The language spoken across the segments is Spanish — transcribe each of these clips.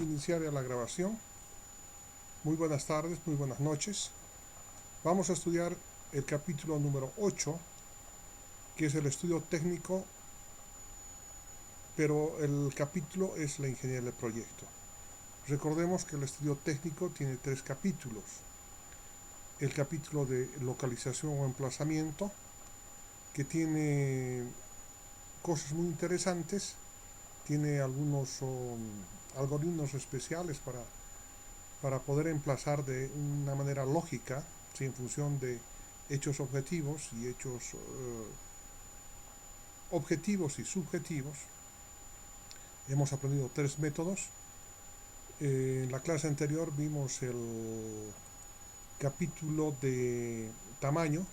iniciar la grabación. Muy buenas tardes, muy buenas noches. Vamos a estudiar el capítulo número 8, que es el estudio técnico, pero el capítulo es la ingeniería del proyecto. Recordemos que el estudio técnico tiene 3 capítulos. El capítulo de localización o emplazamiento, que tiene cosas muy interesantes, tiene algunos algoritmos especiales para poder emplazar de una manera lógica, ¿sí? En función de hechos objetivos y hechos objetivos y subjetivos. Hemos aprendido 3 métodos. En la clase anterior vimos el capítulo de tamaño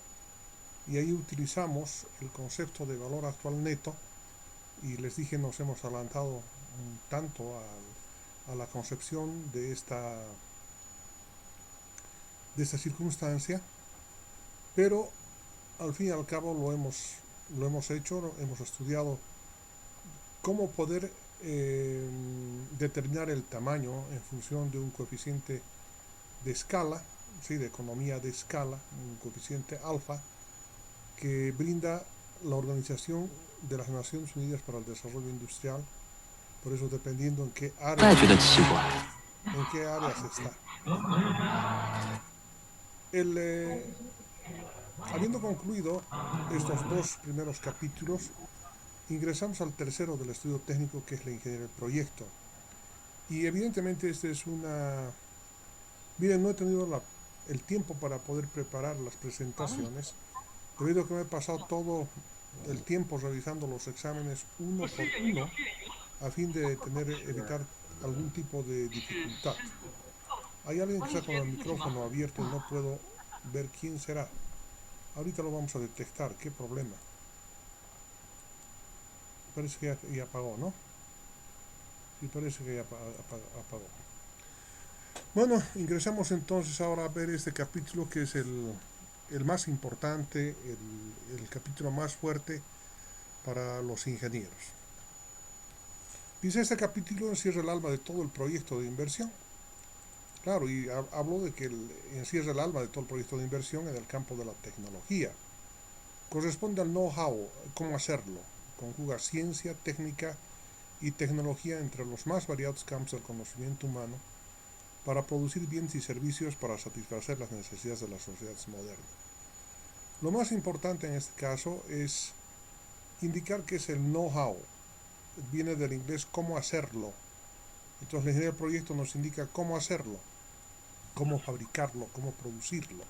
y ahí utilizamos el concepto de valor actual neto y les dije nos hemos adelantado un tanto a la concepción de esta circunstancia, pero al fin y al cabo lo hemos hecho, hemos estudiado cómo poder determinar el tamaño en función de un coeficiente de escala, ¿sí? De economía de escala, un coeficiente alfa, que brinda la Organización de las Naciones Unidas para el Desarrollo Industrial, por eso dependiendo en qué áreas está. El, habiendo concluido estos 2 primeros capítulos, ingresamos al tercero del estudio técnico, que es la ingeniería del proyecto. Y evidentemente este es una... Miren, no he tenido el tiempo para poder preparar las presentaciones, debido a que me he pasado todo el tiempo realizando los exámenes uno por uno, a fin de evitar algún tipo de dificultad. Hay alguien que está con el micrófono abierto y no puedo ver quién será. Ahorita lo vamos a detectar, qué problema. Parece que ya apagó, ¿no? Sí, parece que ya apagó. Bueno, ingresamos entonces ahora a ver este capítulo, que es el más importante, el capítulo más fuerte para los ingenieros. Dice: este capítulo encierra el alma de todo el proyecto de inversión. Claro, y hablo de que encierra el alma de todo el proyecto de inversión en el campo de la tecnología. Corresponde al know-how, cómo hacerlo. Conjuga ciencia, técnica y tecnología entre los más variados campos del conocimiento humano para producir bienes y servicios para satisfacer las necesidades de las sociedades modernas. Lo más importante en este caso es indicar que es el know-how. Viene del inglés cómo hacerlo. Entonces la ingeniería del proyecto nos indica cómo hacerlo, cómo fabricarlo, cómo producirlo.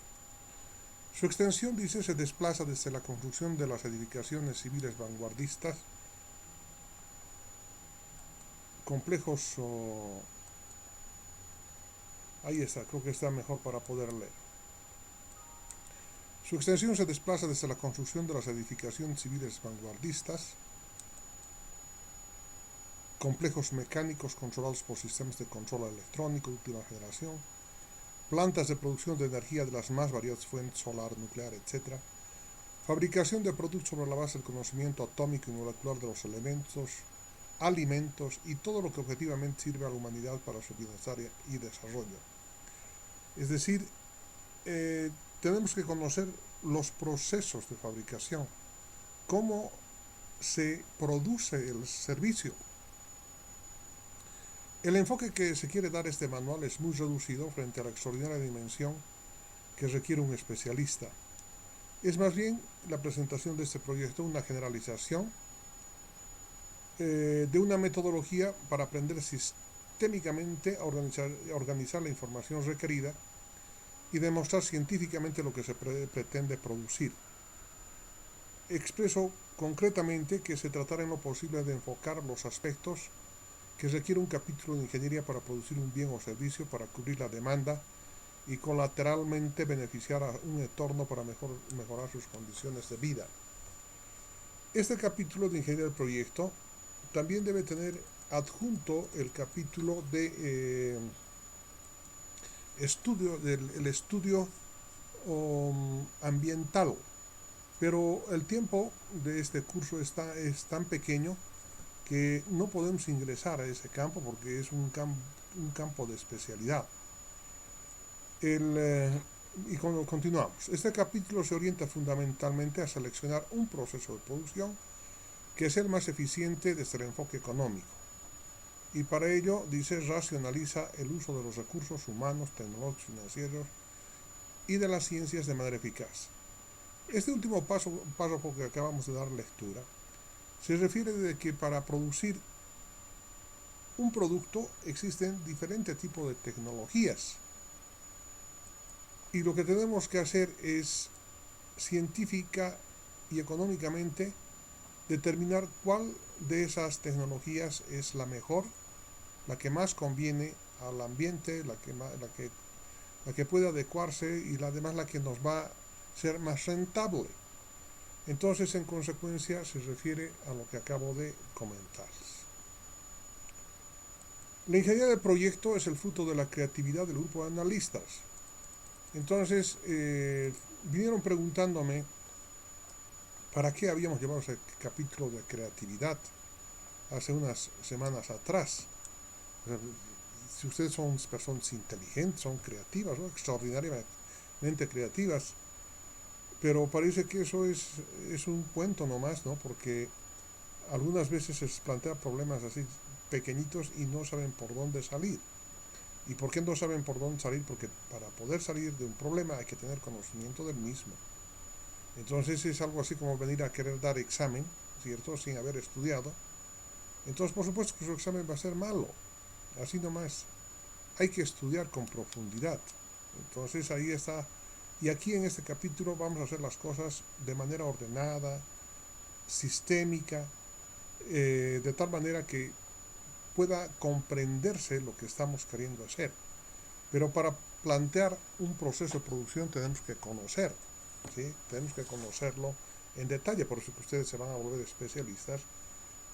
Su extensión, dice, se desplaza desde la construcción de las edificaciones civiles vanguardistas, complejos... ahí está, creo que está mejor para poder leer. Su extensión se desplaza desde la construcción de las edificaciones civiles vanguardistas, complejos mecánicos controlados por sistemas de control electrónico de última generación, plantas de producción de energía de las más variadas fuentes, solar, nuclear, etc., fabricación de productos sobre la base del conocimiento atómico y molecular de los elementos, alimentos y todo lo que objetivamente sirve a la humanidad para su bienestar y desarrollo. Es decir, tenemos que conocer los procesos de fabricación, cómo se produce el servicio. El enfoque que se quiere dar a este manual es muy reducido frente a la extraordinaria dimensión que requiere un especialista. Es más bien la presentación de este proyecto una generalización de una metodología para aprender sistémicamente a organizar la información requerida y demostrar científicamente lo que se pretende producir. Expreso concretamente que se tratará en lo posible de enfocar los aspectos que requiere un capítulo de ingeniería para producir un bien o servicio, para cubrir la demanda y colateralmente beneficiar a un entorno para mejorar sus condiciones de vida. Este capítulo de ingeniería del proyecto también debe tener adjunto el capítulo de el estudio ambiental, pero el tiempo de este curso es tan pequeño que no podemos ingresar a ese campo porque es un un campo de especialidad. Continuamos. Este capítulo se orienta fundamentalmente a seleccionar un proceso de producción que es el más eficiente desde el enfoque económico. Y para ello, dice, racionaliza el uso de los recursos humanos, tecnológicos, financieros y de las ciencias de manera eficaz. Este último paso que acabamos de dar lectura se refiere de que para producir un producto existen diferentes tipos de tecnologías. Y lo que tenemos que hacer es científica y económicamente determinar cuál de esas tecnologías es la mejor, la que más conviene al ambiente, la que puede adecuarse y además la que nos va a ser más rentable. Entonces, en consecuencia, se refiere a lo que acabo de comentar. La ingeniería de proyecto es el fruto de la creatividad del grupo de analistas. Entonces, vinieron preguntándome para qué habíamos llevado ese capítulo de creatividad hace unas semanas atrás. Si ustedes son personas inteligentes, son creativas, ¿no? Extraordinariamente creativas, pero parece que eso es un cuento nomás, ¿no? Porque algunas veces se plantean problemas así pequeñitos y no saben por dónde salir. ¿Y por qué no saben por dónde salir? Porque para poder salir de un problema hay que tener conocimiento del mismo. Entonces es algo así como venir a querer dar examen, ¿cierto? Sin haber estudiado. Entonces, por supuesto que su examen va a ser malo. Así nomás. Hay que estudiar con profundidad. Entonces ahí está. Y aquí en este capítulo vamos a hacer las cosas de manera ordenada, sistémica, de tal manera que pueda comprenderse lo que estamos queriendo hacer. Pero para plantear un proceso de producción tenemos que conocer, ¿sí? Tenemos que conocerlo en detalle, por eso que ustedes se van a volver especialistas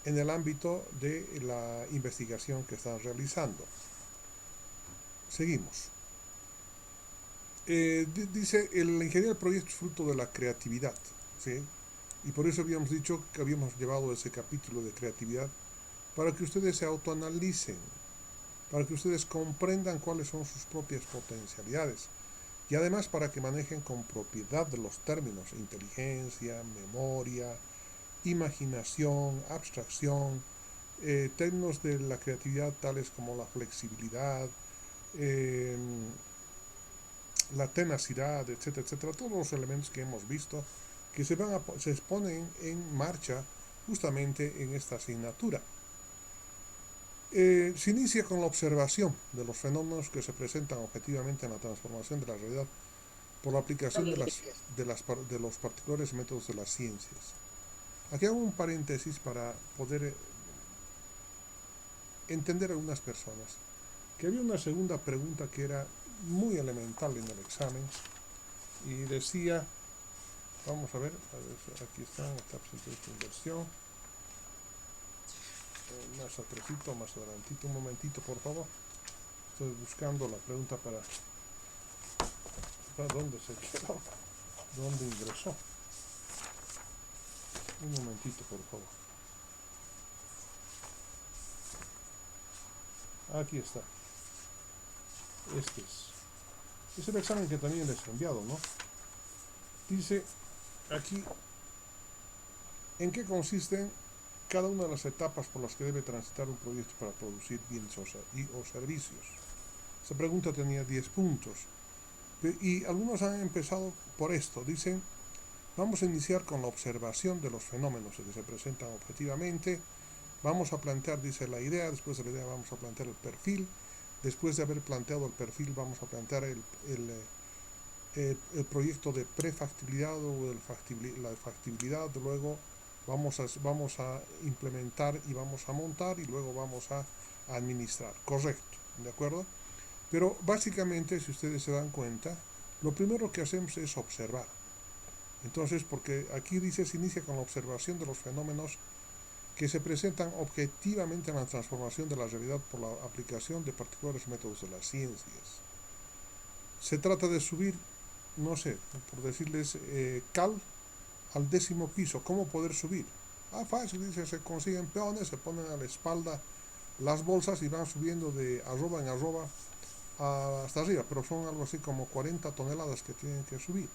en el ámbito de la investigación que están realizando. Seguimos. Dice, la ingeniería del proyecto es fruto de la creatividad, ¿sí? Y por eso habíamos dicho que habíamos llevado ese capítulo de creatividad para que ustedes se autoanalicen, para que ustedes comprendan cuáles son sus propias potencialidades y además para que manejen con propiedad los términos inteligencia, memoria, imaginación, abstracción, términos de la creatividad tales como la flexibilidad, la tenacidad, etcétera, etcétera, todos los elementos que hemos visto que se ponen en marcha justamente en esta asignatura. Se inicia con la observación de los fenómenos que se presentan objetivamente en la transformación de la realidad por la aplicación de los particulares métodos de las ciencias. Aquí hago un paréntesis para poder entender a algunas personas que había una segunda pregunta que era muy elemental en el examen y decía, vamos a ver aquí está presente esta inversión, más atrásito, más adelantito, un momentito por favor, estoy buscando la pregunta para dónde se quedó, dónde ingresó, un momentito por favor, aquí está, es el examen que también les he enviado, ¿no? Dice aquí en qué consisten cada una de las etapas por las que debe transitar un proyecto para producir bienes o servicios. Esa pregunta tenía 10 puntos y algunos han empezado por esto. Dicen, vamos a iniciar con la observación de los fenómenos que se presentan objetivamente. Vamos a plantear, dice, la idea. Después de la idea vamos a plantear el perfil. Después de haber planteado el perfil vamos a plantear el proyecto de prefactibilidad o la factibilidad. Luego vamos a implementar y vamos a montar y luego vamos a administrar. Correcto, ¿de acuerdo? Pero básicamente, si ustedes se dan cuenta, lo primero que hacemos es observar. Entonces, porque aquí dice, se inicia con la observación de los fenómenos que se presentan objetivamente en la transformación de la realidad por la aplicación de particulares métodos de las ciencias. Se trata de subir, no sé, por decirles, cal al 10º piso. ¿Cómo poder subir? Fácil, dice, se consiguen peones, se ponen a la espalda las bolsas y van subiendo de arroba en arroba hasta arriba, pero son algo así como 40 toneladas que tienen que subir.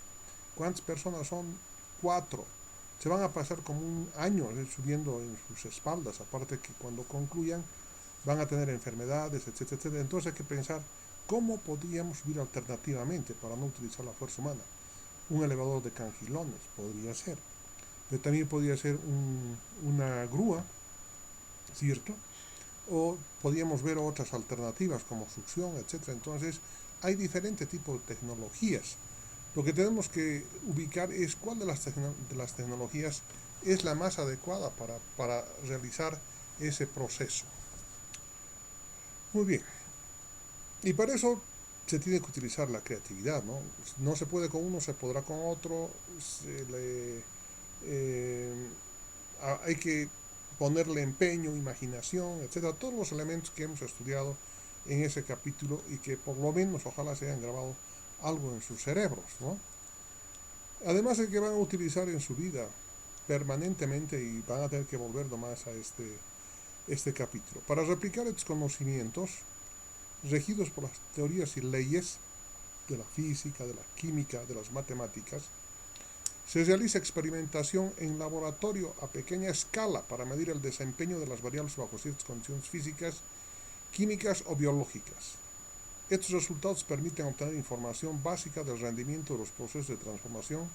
¿Cuántas personas son? 4. Se van a pasar como un año subiendo en sus espaldas, aparte que cuando concluyan van a tener enfermedades, etcétera, etcétera. Entonces hay que pensar cómo podríamos subir alternativamente para no utilizar la fuerza humana. Un elevador de cangilones podría ser, pero también podría ser una grúa, ¿cierto? O podríamos ver otras alternativas como succión, etcétera. Entonces hay diferentes tipos de tecnologías. Lo que tenemos que ubicar es cuál de las tecnologías es la más adecuada para realizar ese proceso. Muy bien. Y para eso se tiene que utilizar la creatividad, ¿no? No se puede con uno, se podrá con otro. Eh, hay que ponerle empeño, imaginación, etcétera. Todos los elementos que hemos estudiado en ese capítulo y que por lo menos ojalá se hayan grabado algo en sus cerebros, ¿no? Además de que van a utilizar en su vida permanentemente y van a tener que volver nomás a este capítulo. Para replicar estos conocimientos, regidos por las teorías y leyes de la física, de la química, de las matemáticas, se realiza experimentación en laboratorio a pequeña escala para medir el desempeño de las variables bajo ciertas condiciones físicas, químicas o biológicas. Estos resultados permiten obtener información básica del rendimiento de los procesos de transformación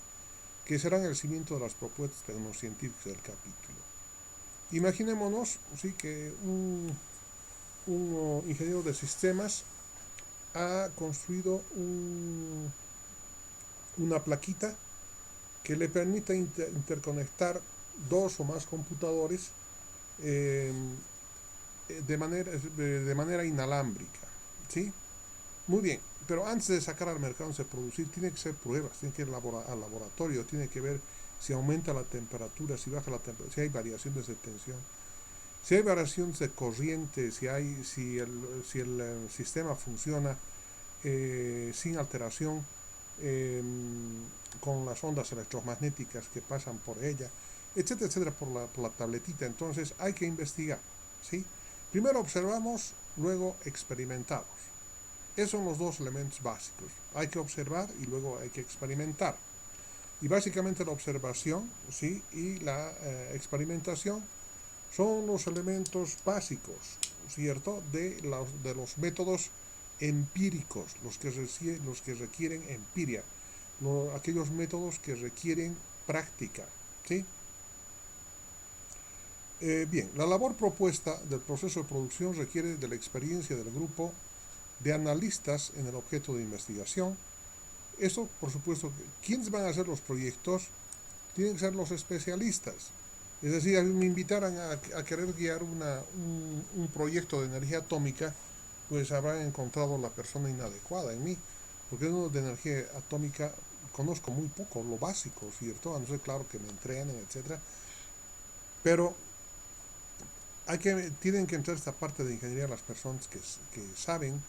que serán el cimiento de las propuestas tecnocientíficas del capítulo. Imaginémonos sí, que un ingeniero de sistemas ha construido una plaquita que le permita interconectar dos o más computadores eh, de manera inalámbrica. ¿Sí? Muy bien, pero antes de sacar al mercado, antes de producir, tiene que ser pruebas, tiene que ir al laboratorio, tiene que ver si aumenta la temperatura, si baja la temperatura, si hay variaciones de tensión, si hay variaciones de corriente, si el sistema funciona sin alteración con las ondas electromagnéticas que pasan por ella, etcétera, etcétera, por la tabletita. Entonces hay que investigar, ¿sí? Primero observamos, luego experimentamos. Esos son los dos elementos básicos. Hay que observar y luego hay que experimentar. Y básicamente la observación, ¿sí? Y la experimentación son los elementos básicos, ¿cierto? De los métodos empíricos, los que requieren empiria, aquellos métodos que requieren práctica, ¿sí? Bien, la labor propuesta del proceso de producción requiere de la experiencia del grupo de analistas en el objeto de investigación. Eso, por supuesto, ¿quiénes van a hacer los proyectos? Tienen que ser los especialistas. Es decir, si me invitaran a querer guiar un proyecto de energía atómica, pues habrán encontrado la persona inadecuada en mí, porque de energía atómica conozco muy poco, lo básico, ¿cierto? A no ser, claro, que me entrenen, etcétera. Pero tienen que entrar esta parte de ingeniería las personas que saben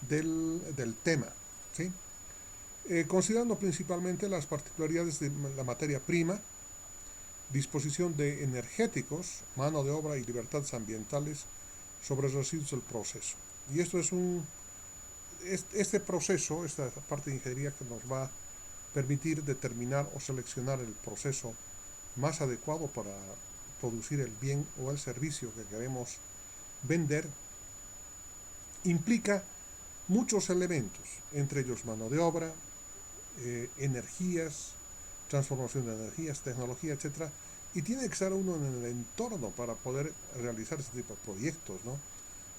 del tema, ¿sí? Considerando principalmente las particularidades de la materia prima, disposición de energéticos, mano de obra y libertades ambientales sobre los residuos del proceso. Y esto es este proceso, esta parte de ingeniería que nos va a permitir determinar o seleccionar el proceso más adecuado para producir el bien o el servicio que queremos vender, implica muchos elementos, entre ellos mano de obra, energías, transformación de energías, tecnología, etcétera, y tiene que estar uno en el entorno para poder realizar este tipo de proyectos, ¿no?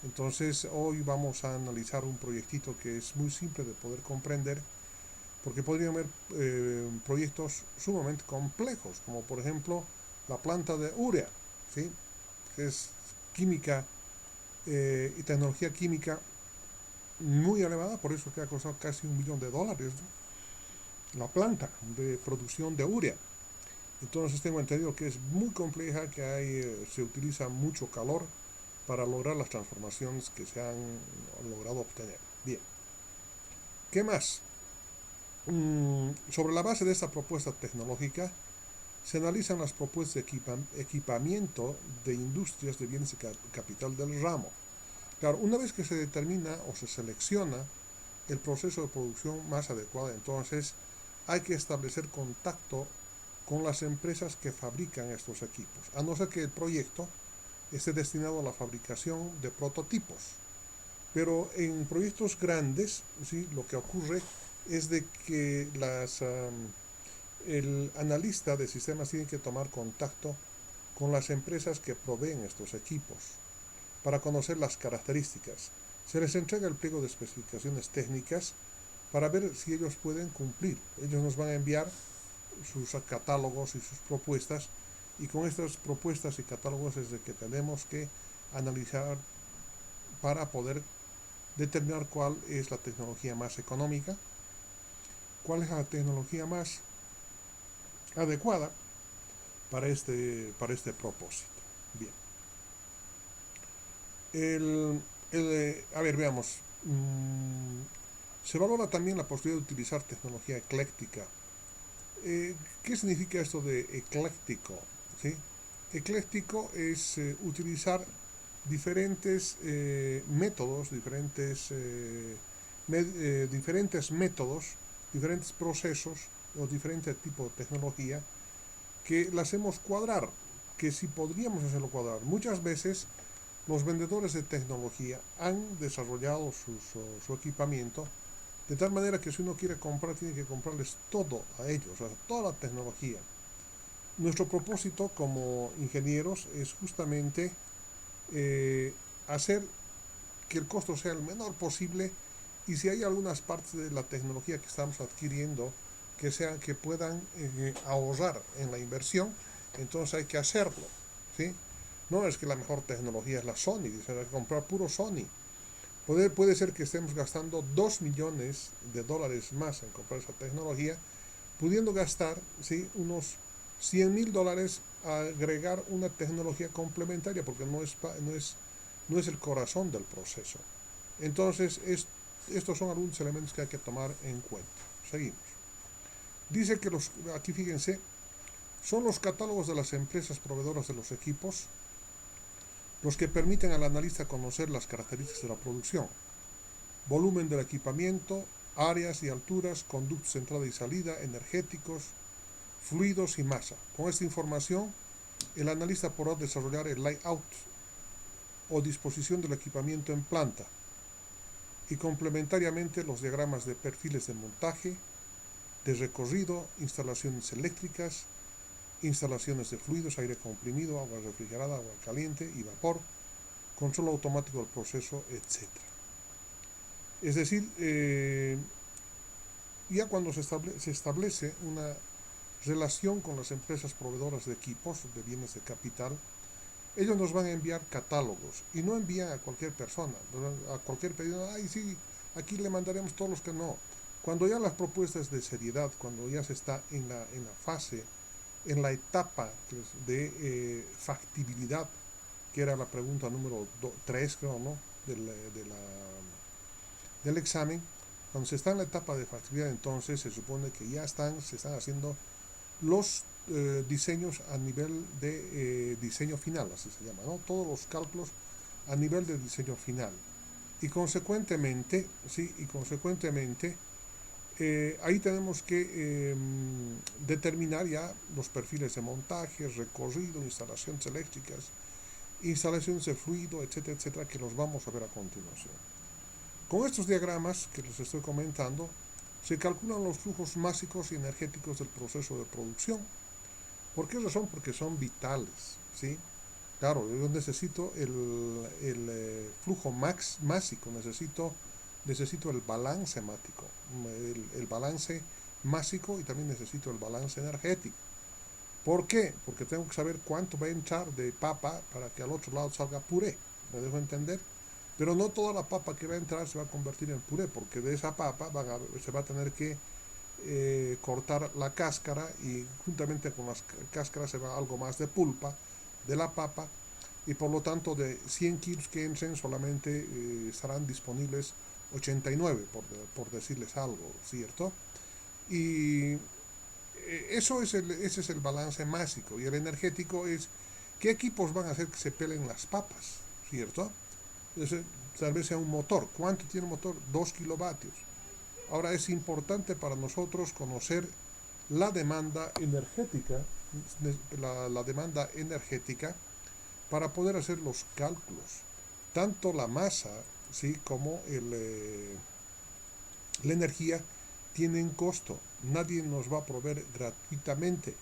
Entonces hoy vamos a analizar un proyectito que es muy simple de poder comprender, porque podrían haber proyectos sumamente complejos, como por ejemplo la planta de urea, ¿sí? Que es química y tecnología química muy elevada, por eso que ha costado casi $1 millón, ¿no? La planta de producción de urea. Entonces tengo entendido que es muy compleja, que se utiliza mucho calor para lograr las transformaciones que se han logrado obtener. Bien, ¿qué más? Sobre la base de esta propuesta tecnológica, se analizan las propuestas de equipamiento de industrias de bienes de capital del ramo. Claro, una vez que se determina o se selecciona el proceso de producción más adecuado, entonces hay que establecer contacto con las empresas que fabrican estos equipos, a no ser que el proyecto esté destinado a la fabricación de prototipos. Pero en proyectos grandes, ¿sí? Lo que ocurre es de que el analista de sistemas tiene que tomar contacto con las empresas que proveen estos equipos para conocer las características. Se les entrega el pliego de especificaciones técnicas para ver si ellos pueden cumplir. Ellos nos van a enviar sus catálogos y sus propuestas, y con estas propuestas y catálogos es de que tenemos que analizar para poder determinar cuál es la tecnología más económica, cuál es la tecnología más adecuada para este propósito. Bien. A ver, veamos. Se valora también la posibilidad de utilizar tecnología ecléctica. ¿Qué significa esto de ecléctico? ¿Sí? Ecléctico es utilizar diferentes métodos, diferentes métodos, diferentes procesos o diferentes tipos de tecnología que la hacemos cuadrar, que si podríamos hacerlo cuadrar. Muchas veces los vendedores de tecnología han desarrollado su equipamiento de tal manera que si uno quiere comprar, tiene que comprarles todo a ellos, o sea, toda la tecnología. Nuestro propósito como ingenieros es justamente hacer que el costo sea el menor posible, y si hay algunas partes de la tecnología que estamos adquiriendo que puedan ahorrar en la inversión, entonces hay que hacerlo, ¿sí? No es que la mejor tecnología es la Sony, hay que comprar puro Sony. Puede ser que estemos gastando 2 millones de dólares más en comprar esa tecnología, pudiendo gastar, ¿sí?, unos 100.000 dólares a agregar una tecnología complementaria, porque no es el corazón del proceso. Entonces, estos son algunos elementos que hay que tomar en cuenta. Seguimos. Dice que aquí fíjense, son los catálogos de las empresas proveedoras de los equipos los que permiten al analista conocer las características de la producción, volumen del equipamiento, áreas y alturas, conductos de entrada y salida, energéticos, fluidos y masa. Con esta información, el analista podrá desarrollar el layout o disposición del equipamiento en planta, y complementariamente los diagramas de perfiles de montaje, de recorrido, instalaciones eléctricas, instalaciones de fluidos, aire comprimido, agua refrigerada, agua caliente y vapor, control automático del proceso, etc. Es decir, ya cuando se establece una relación con las empresas proveedoras de equipos, de bienes de capital, ellos nos van a enviar catálogos, y no envían a cualquier persona, a cualquier pedido. Ay, sí, aquí le mandaremos todos los que no. Cuando ya las propuestas de seriedad, cuando ya se está en la fase, en la etapa de factibilidad, que era la pregunta número 3, creo, ¿no?, del examen, cuando se está en la etapa de factibilidad, entonces se supone que ya se están haciendo los diseños a nivel de diseño final, así se llama, ¿no? Todos los cálculos a nivel de diseño final. Y consecuentemente, sí, ahí tenemos que determinar ya los perfiles de montaje, recorrido, instalaciones eléctricas, instalaciones de fluido, etcétera, etcétera, que los vamos a ver a continuación. Con estos diagramas que les estoy comentando, se calculan los flujos másicos y energéticos del proceso de producción. ¿Por qué razón? Porque son vitales, ¿sí? Claro, yo necesito flujo másico, necesito el balance mático, el balance másico, y también necesito el balance energético. ¿Por qué? Porque tengo que saber cuánto va a entrar de papa para que al otro lado salga puré. ¿Me dejo entender? Pero no toda la papa que va a entrar se va a convertir en puré, porque de esa papa se va a tener que cortar la cáscara, y juntamente con las cáscaras se va algo más de pulpa de la papa, y por lo tanto de 100 kilos que entren solamente estarán disponibles 89, por decirles algo, ¿cierto? Y ese es el balance másico. Y el energético es qué equipos van a hacer que se pelen las papas, ¿cierto? Entonces, tal vez sea un motor. ¿Cuánto tiene un motor? 2 kilovatios. Ahora es importante para nosotros conocer la demanda energética, la demanda energética para poder hacer los cálculos. Tanto la masa, ¿sí?, como la energía tienen costo. Nadie nos va a proveer gratuitamente.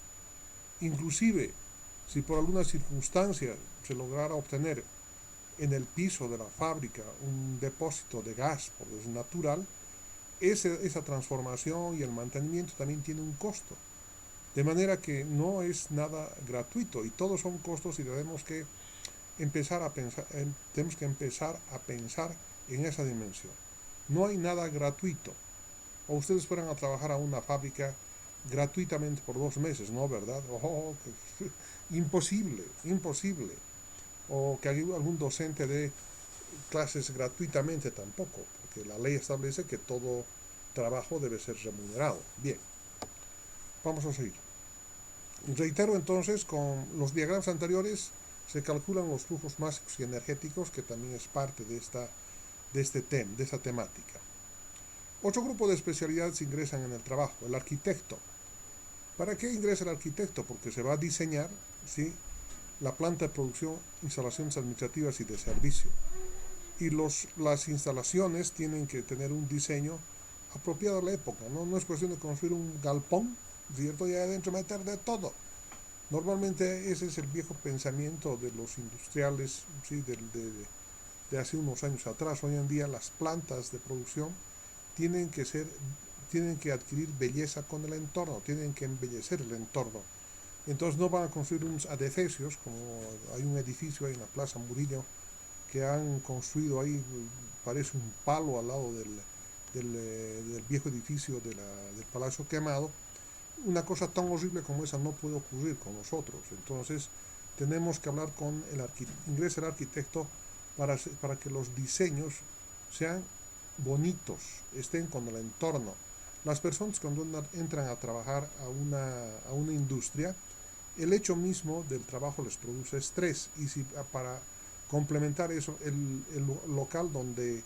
Inclusive, si por alguna circunstancia se lograra obtener en el piso de la fábrica un depósito de gas, por es natural, esa transformación y el mantenimiento también tiene un costo. De manera que no es nada gratuito y todos son costos y tenemos que empezar a pensar en esa dimensión. No hay nada gratuito. O ustedes fueran a trabajar a una fábrica gratuitamente por 2 meses, ¿no? ¿Verdad? Oh, imposible, imposible. O que algún docente dé clases gratuitamente tampoco, porque la ley establece que todo trabajo debe ser remunerado. Bien, vamos a seguir. Reitero entonces, con los diagramas anteriores se calculan los flujos básicos y energéticos, que también es parte de esta temática. Otro grupo de especialidades ingresan en el trabajo, el arquitecto. ¿Para qué ingresa el arquitecto? Porque se va a diseñar, ¿sí?, la planta de producción, instalaciones administrativas y de servicio. Y las instalaciones tienen que tener un diseño apropiado a la época, ¿no? No es cuestión de construir un galpón, ¿cierto? Y adentro meter de todo. Normalmente ese es el viejo pensamiento de los industriales, ¿sí?, de hace unos años atrás. Hoy en día las plantas de producción tienen que ser, tienen que adquirir belleza con el entorno, tienen que embellecer el entorno. Entonces no van a construir unos adefesios, como hay un edificio ahí en la Plaza Murillo que han construido ahí, parece un palo al lado del viejo edificio del Palacio Quemado. Una cosa tan horrible como esa no puede ocurrir con nosotros. Entonces tenemos que hablar con ingresa el arquitecto para que los diseños sean bonitos, estén con el entorno. Las personas cuando entran a trabajar a una industria, el hecho mismo del trabajo les produce estrés y si para complementar eso el local donde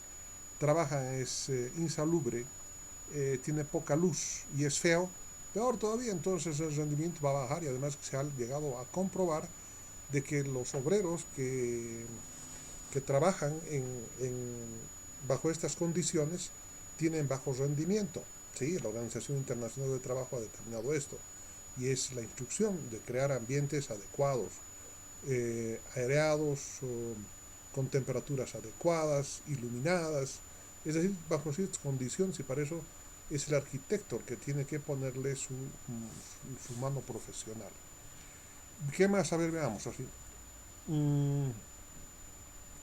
trabajan es insalubre, tiene poca luz y es feo, peor todavía, entonces el rendimiento va a bajar y además se ha llegado a comprobar de que los obreros que trabajan bajo estas condiciones tienen bajo rendimiento. ¿Sí? La Organización Internacional de Trabajo ha determinado esto y es la instrucción de crear ambientes adecuados, aireados, con temperaturas adecuadas, iluminadas, es decir, bajo ciertas condiciones, y para eso es el arquitecto el que tiene que ponerle su mano profesional. ¿Qué más? A ver, veamos así.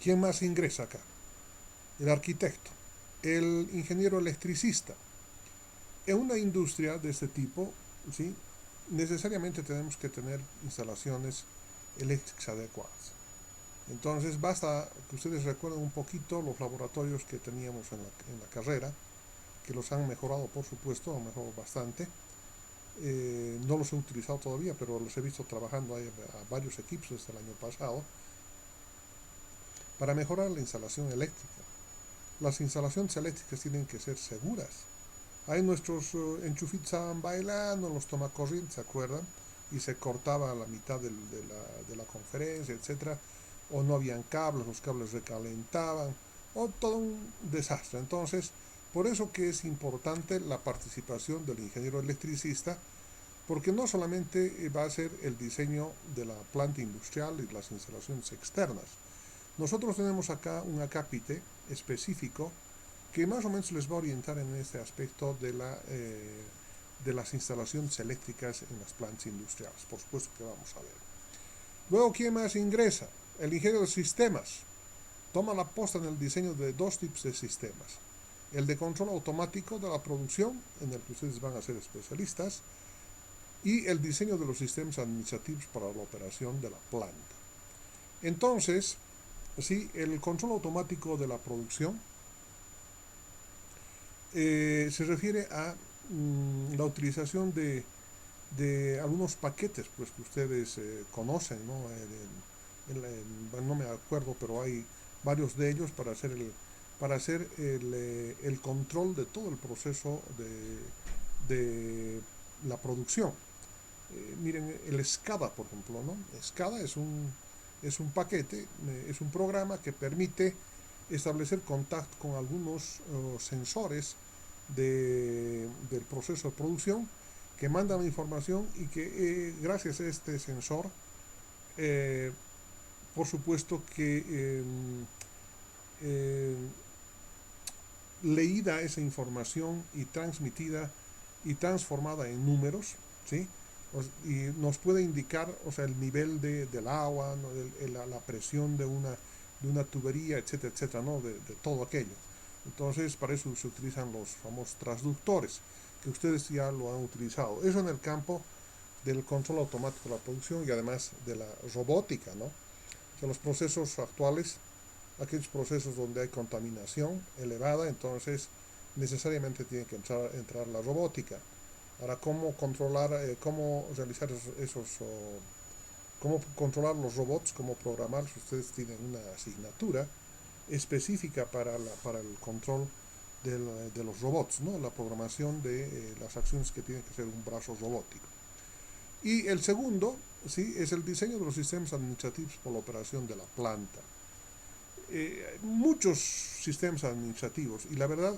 ¿Quién más ingresa acá? El arquitecto, el ingeniero electricista. En una industria de este tipo, ¿sí?, necesariamente tenemos que tener instalaciones eléctricas adecuadas. Entonces basta que ustedes recuerden un poquito los laboratorios que teníamos en la carrera, que los han mejorado, por supuesto, han mejorado bastante. No los he utilizado todavía, pero los he visto trabajando a varios equipos desde el año pasado para mejorar la instalación eléctrica. Las instalaciones eléctricas tienen que ser seguras. Ahí nuestros enchufitos estaban bailando, los tomacorrientes, ¿se acuerdan? Y se cortaba a la mitad de la conferencia, etcétera. O no habían cables, los cables recalentaban, o todo un desastre. Entonces, por eso que es importante la participación del ingeniero electricista, porque no solamente va a ser el diseño de la planta industrial y las instalaciones externas. Nosotros tenemos acá un acápite específico que más o menos les va a orientar en este aspecto de las instalaciones eléctricas en las plantas industriales. Por supuesto que vamos a ver. Luego, ¿quién más ingresa? El ingeniero de sistemas. Toma la posta en el diseño de dos tipos de sistemas. El de control automático de la producción, en el que ustedes van a ser especialistas, y el diseño de los sistemas administrativos para la operación de la planta. Entonces, sí, el control automático de la producción se refiere a la utilización de algunos paquetes pues que ustedes conocen, ¿no? No me acuerdo, pero hay varios de ellos para hacer el control de todo el proceso de la producción. Miren, el SCADA, por ejemplo, ¿no? SCADA es un paquete, es un programa que permite establecer contacto con algunos sensores del proceso de producción que mandan la información y que gracias a este sensor, eh, por supuesto que eh, leída esa información y transmitida y transformada en números, ¿sí? Y nos puede indicar, o sea, el nivel del agua, ¿no? La presión de una tubería, etcétera, etcétera, ¿no? De todo aquello. Entonces, para eso se utilizan los famosos transductores, que ustedes ya lo han utilizado. Eso en el campo del control automático de la producción y además de la robótica, ¿no? O sea, los procesos actuales, aquellos procesos donde hay contaminación elevada, entonces necesariamente tiene que entrar la robótica. Ahora, cómo controlar, cómo realizar cómo controlar los robots, cómo programar, si ustedes tienen una asignatura específica para el control de los robots, ¿no? La programación de las acciones que tiene que hacer un brazo robótico. Y el segundo, ¿sí? Es el diseño de los sistemas administrativos por la operación de la planta. Muchos sistemas administrativos y la verdad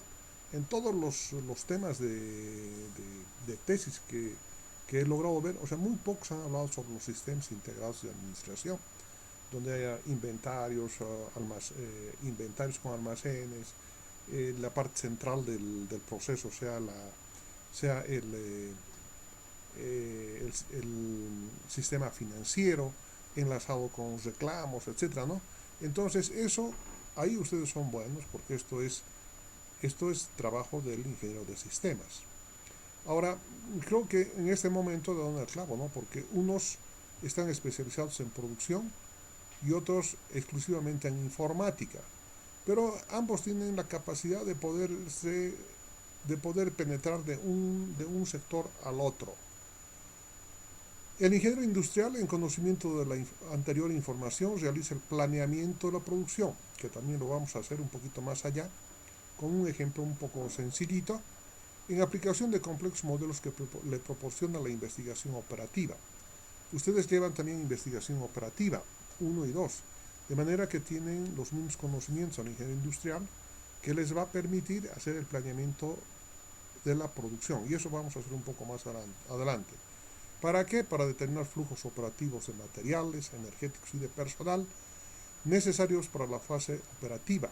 en todos los temas de tesis que he logrado ver, o sea, muy pocos han hablado sobre los sistemas integrados de administración, donde haya inventarios, inventarios con almacenes, la parte central del proceso sea el sistema financiero enlazado con reclamos, etcétera, ¿no? Entonces, eso, ahí ustedes son buenos porque esto es trabajo del ingeniero de sistemas. Ahora, creo que en este momento dan el clavo, ¿no? Porque unos están especializados en producción y otros exclusivamente en informática. Pero ambos tienen la capacidad de poder penetrar de un sector al otro. El ingeniero industrial, en conocimiento de la anterior información, realiza el planeamiento de la producción, que también lo vamos a hacer un poquito más allá, con un ejemplo un poco sencillito, en aplicación de complejos modelos que le proporciona la investigación operativa. Ustedes llevan también investigación operativa, 1 y 2, de manera que tienen los mismos conocimientos al ingeniero industrial que les va a permitir hacer el planeamiento de la producción. Y eso vamos a hacer un poco más adelante. ¿Para qué? Para determinar flujos operativos de materiales, energéticos y de personal necesarios para la fase operativa.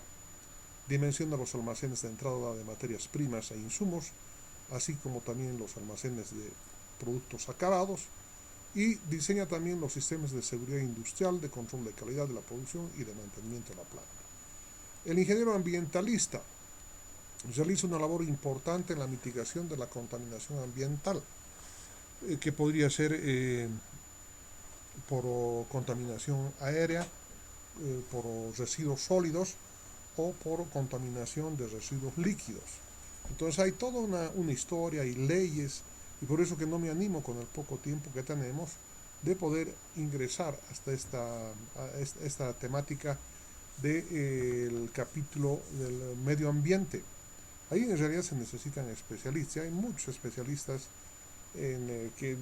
Dimensiona los almacenes de entrada de materias primas e insumos, así como también los almacenes de productos acabados, y diseña también los sistemas de seguridad industrial, de control de calidad de la producción y de mantenimiento de la planta. El ingeniero ambientalista realiza una labor importante en la mitigación de la contaminación ambiental, que podría ser por contaminación aérea, por residuos sólidos o por contaminación de residuos líquidos. Entonces hay toda una historia y leyes, y por eso que no me animo con el poco tiempo que tenemos de poder ingresar hasta esta temática del capítulo del medio ambiente. Ahí en realidad se necesitan especialistas, hay muchos especialistas que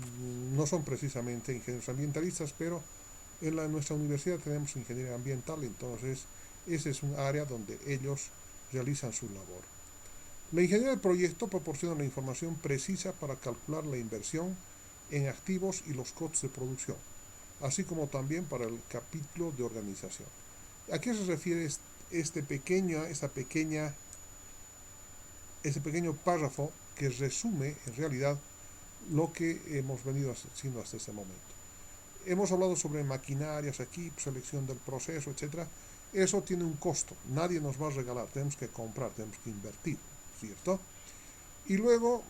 no son precisamente ingenieros ambientalistas, pero en nuestra universidad tenemos ingeniería ambiental, entonces ese es un área donde ellos realizan su labor. La ingeniería del proyecto proporciona la información precisa para calcular la inversión en activos y los costos de producción, así como también para el capítulo de organización. ¿A qué se refiere este pequeño párrafo que resume en realidad lo que hemos venido haciendo hasta este momento? Hemos hablado sobre maquinarias, equipos, selección del proceso, etcétera. Eso tiene un costo, nadie nos va a regalar, tenemos que comprar, tenemos que invertir, ¿cierto? Y luego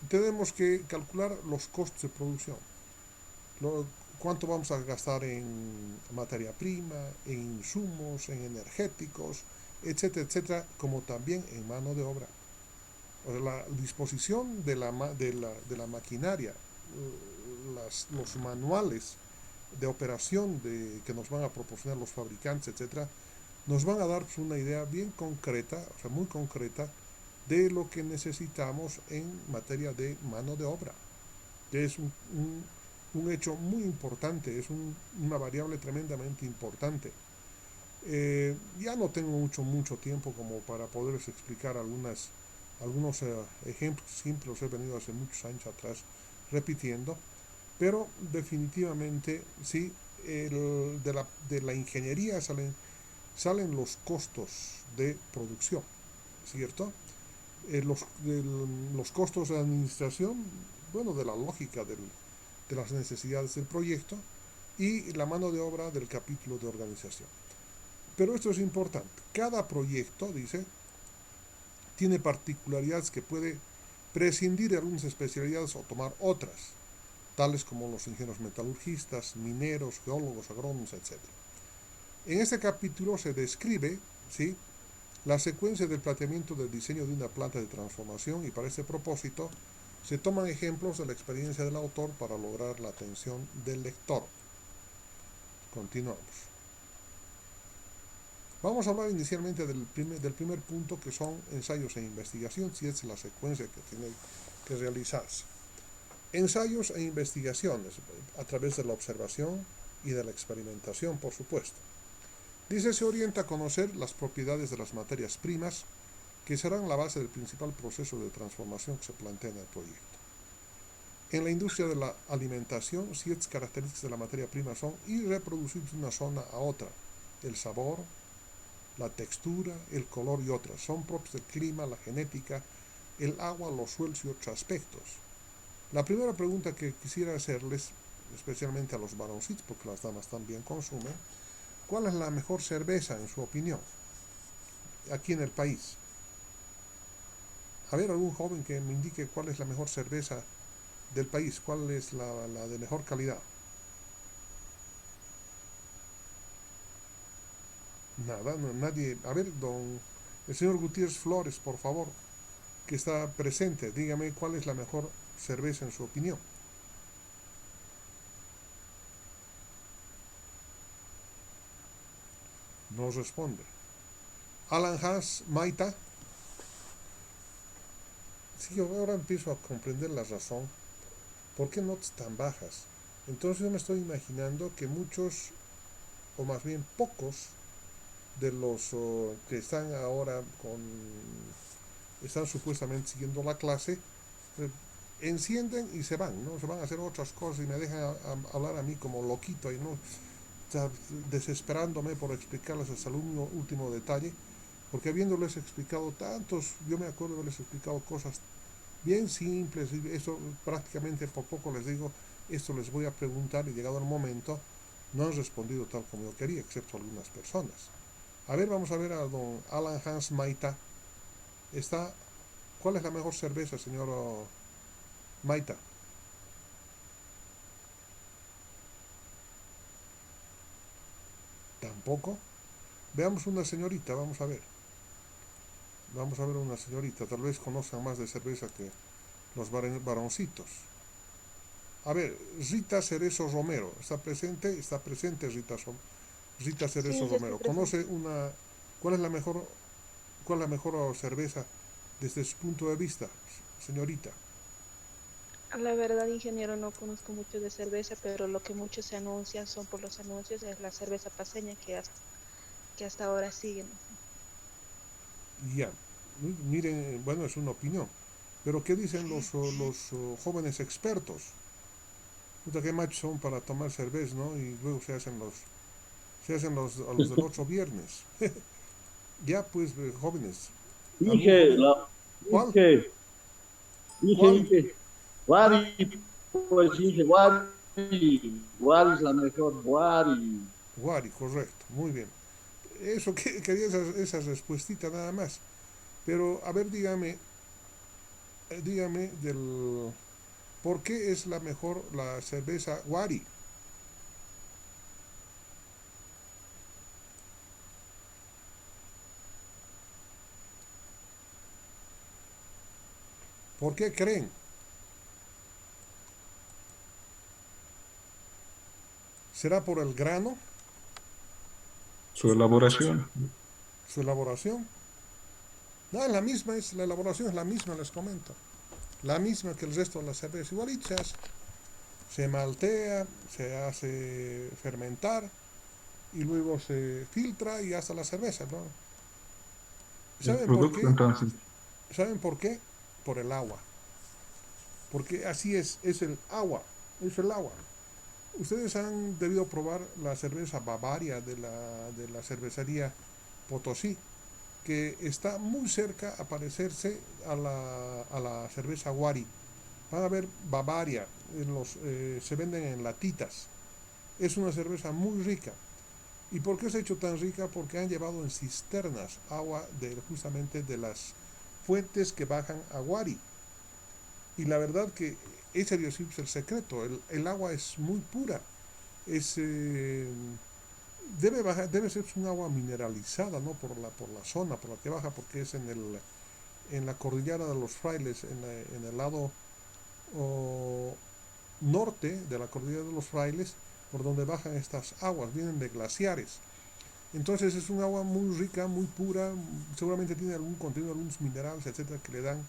tenemos que calcular los costos de producción, cuánto vamos a gastar en materia prima, en insumos, en energéticos, etcétera, etcétera, como también en mano de obra. O sea, la disposición de la maquinaria, los manuales de operación que nos van a proporcionar los fabricantes, etcétera, nos van a dar pues, una idea bien concreta, o sea, muy concreta, de lo que necesitamos en materia de mano de obra, que es un hecho muy importante, es una variable tremendamente importante. Ya no tengo mucho tiempo como para poderles explicar algunos ejemplos simples, los he venido hace muchos años atrás repitiendo, pero definitivamente sí, de la ingeniería salen los costos de producción, ¿cierto? Los costos de administración, bueno, de la lógica de las necesidades del proyecto y la mano de obra del capítulo de organización. Pero esto es importante. Cada proyecto, dice, tiene particularidades que puede prescindir de algunas especialidades o tomar otras, tales como los ingenieros metalurgistas, mineros, geólogos, agrónomos, etc. En este capítulo se describe, ¿sí?, la secuencia del planteamiento del diseño de una planta de transformación y para este propósito se toman ejemplos de la experiencia del autor para lograr la atención del lector. Continuamos. Vamos a hablar inicialmente del primer punto, que son ensayos e investigación, si es la secuencia que tiene que realizarse. Ensayos e investigaciones a través de la observación y de la experimentación, por supuesto. Dice, se orienta a conocer las propiedades de las materias primas que serán la base del principal proceso de transformación que se plantea en el proyecto. En la industria de la alimentación, ciertas características de la materia prima son irreproducibles de una zona a otra. El sabor, la textura, el color y otras. Son propios del clima, la genética, el agua, los suelos y otros aspectos. La primera pregunta que quisiera hacerles, especialmente a los varoncitos, porque las damas también consumen, ¿cuál es la mejor cerveza en su opinión aquí en el país? A ver, algún joven que me indique cuál es la mejor cerveza del país, cuál es la de mejor calidad. Nada, no, nadie. A ver, el señor Gutiérrez Flores, por favor, que está presente, dígame cuál es la mejor cerveza en su opinión. No responde. Alan Haas, Maita. Sí, yo ahora empiezo a comprender la razón. ¿Por qué notas tan bajas? Entonces yo me estoy imaginando que muchos, o más bien pocos, de los que están ahora están supuestamente siguiendo la clase, eh, encienden y se van, ¿no? Se van a hacer otras cosas y me dejan hablar a mí como loquito y no, o sea, desesperándome por explicarles hasta el último detalle, porque habiéndoles explicado tantos, yo me acuerdo de haberles explicado cosas bien simples, y eso prácticamente por poco les digo, esto les voy a preguntar y llegado el momento, no han respondido tal como yo quería, excepto algunas personas. A ver, vamos a ver a don Alan Hans Maita. Está, ¿cuál es la mejor cerveza, señor Maita? Tampoco. Veamos una señorita, vamos a ver. Vamos a ver una señorita, tal vez conozcan más de cerveza que los varoncitos. A ver, Rita Cerezo Romero, está presente Rita Cerezo Sí, yo estoy Romero. presente. ¿Conoce cuál es la mejor, cuál es la mejor cerveza desde su punto de vista, señorita? La verdad, ingeniero, no conozco mucho de cerveza, pero lo que mucho se anuncia son por los anuncios es la cerveza paceña que hasta ahora siguen. Ya, miren, bueno, es una opinión, pero ¿qué dicen los jóvenes expertos? Puta, qué machos son para tomar cerveza, ¿no? Y luego a los del otro viernes. Ya, pues, jóvenes, algún Dije, joven, ¿cuál? dije, ¿Cuál? dije, Wari, pues dije, Wari es la mejor, Wari. Guari, correcto, muy bien. Eso quería esa respuestita nada más. Pero, a ver, dígame ¿por qué es la mejor la cerveza Guari? ¿Por qué creen? ¿Será por el grano, Su elaboración. su elaboración? No, la elaboración es la misma, les comento. La misma que el resto de la cerveza. Igualito se maltea, se hace fermentar y luego se filtra y hasta la cerveza, ¿no? El ¿Saben por producto qué? entonces. ¿Saben por qué? Por el agua. Porque así es el agua, es el agua. Ustedes han debido probar la cerveza Bavaria de la cervecería Potosí, que está muy cerca a parecerse a la cerveza Wari. Van a ver Bavaria, se venden en latitas. Es una cerveza muy rica. ¿Y por qué se ha hecho tan rica? Porque han llevado en cisternas agua justamente de las fuentes que bajan a Wari. Y la verdad que ese Dios es el secreto. El agua es muy pura. Es, debe ser un agua mineralizada, ¿no? Por la zona por la que baja, porque es en la cordillera de los Frailes, en el lado oh, norte de la cordillera de los Frailes, por donde bajan estas aguas, vienen de glaciares. Entonces es un agua muy rica, muy pura, seguramente tiene algún contenido, algunos minerales, etcétera, que le dan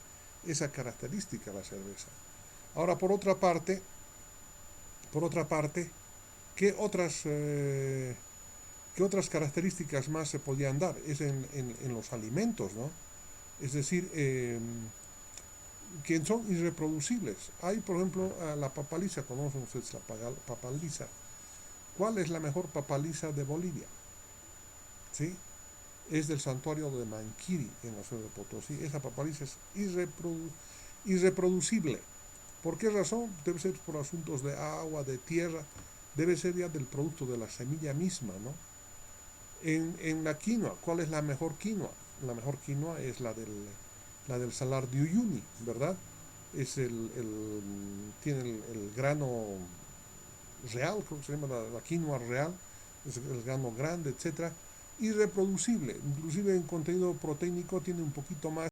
esa característica a la cerveza. Ahora, por otra parte, ¿qué qué otras características más se podían dar? Es en los alimentos, ¿no? Es decir, que son irreproducibles. Hay, por ejemplo, la papaliza, conocen ustedes la papaliza. ¿Cuál es la mejor papaliza de Bolivia? ¿Sí? Es del santuario de Manquiri, en la ciudad de Potosí. Esa papaliza es irreproducible. ¿Por qué razón? Debe ser por asuntos de agua, de tierra, debe ser ya del producto de la semilla misma, ¿no? En la quinoa, ¿cuál es la mejor quinoa? La mejor quinoa es la del Salar de Uyuni, ¿verdad? Es tiene el grano real, creo que se llama la quinoa real, es el grano grande, etcétera, irreproducible, inclusive en contenido proteínico tiene un poquito más